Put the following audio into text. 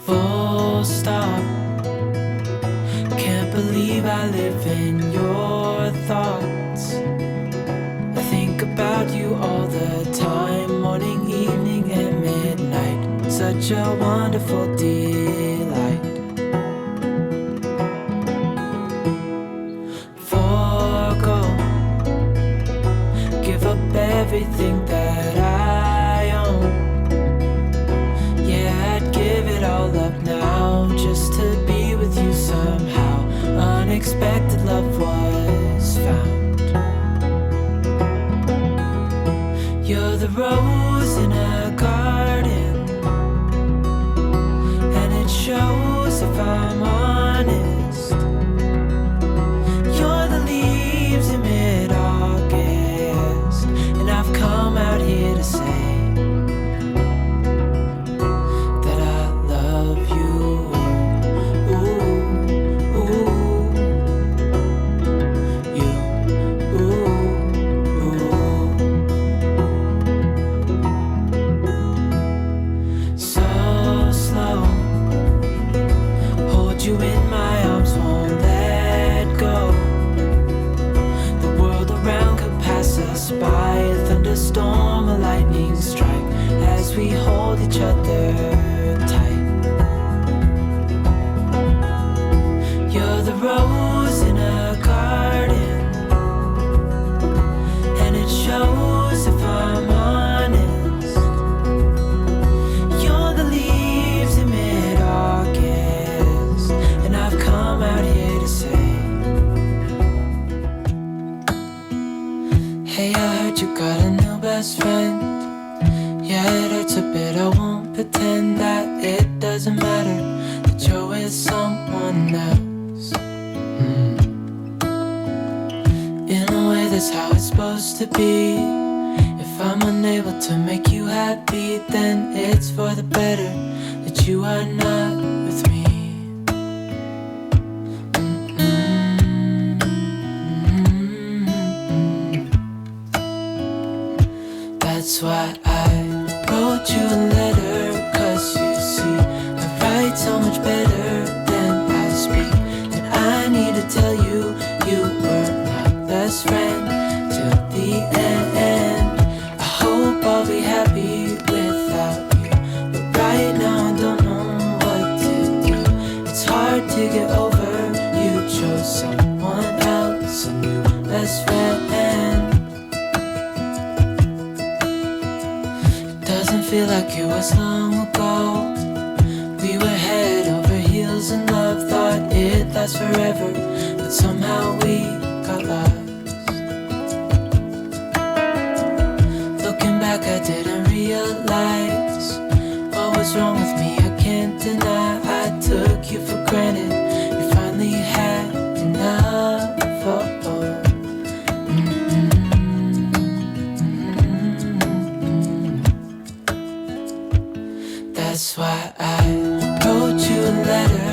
Full stop. Can't believe I live in your thoughts. I think about you all the time, morning, evening, and midnight. Such a wonderful delight. Forgo, give up everything that I own. Yeah, I'd give it all up now just to be with you somehow. Unexpected love was found. You're the rose in a garden, and it shows if I'm honest. You're the leaves in mid-August, and I've come out here to say that I love you. Ooh, ooh, you, ooh, ooh. So slow, hold you in my arms, won't let go. The world around could pass us by, a thunderstorm, a lightning strike, as we hold each other tight. You're the rose in a garden, and it shows if I'm honest. You're the leaves in mid-August, and I've come out here to say, hey, I heard you got a new best friend. Yeah, it hurts a bit, I won't pretend that it doesn't matter that you're with someone else. In a way, that's how it's supposed to be. If I'm unable to make you happy, then it's for the better that you are not with me. That's why I wrote you a letter, 'cause you see, I write so much better than I speak. And I need to tell you, you were my best friend till the end. I hope I'll be happy without you, but right now I don't know what to do. It's hard to get over, you chose someone else, a new best friend. Doesn't feel like it was long ago. We were head over heels in love, thought it'd last forever, but somehow we got lost. Looking back, I didn't realize what was wrong with me. I can't deny I took you for granted. You finally had enough. That's why I wrote you a letter,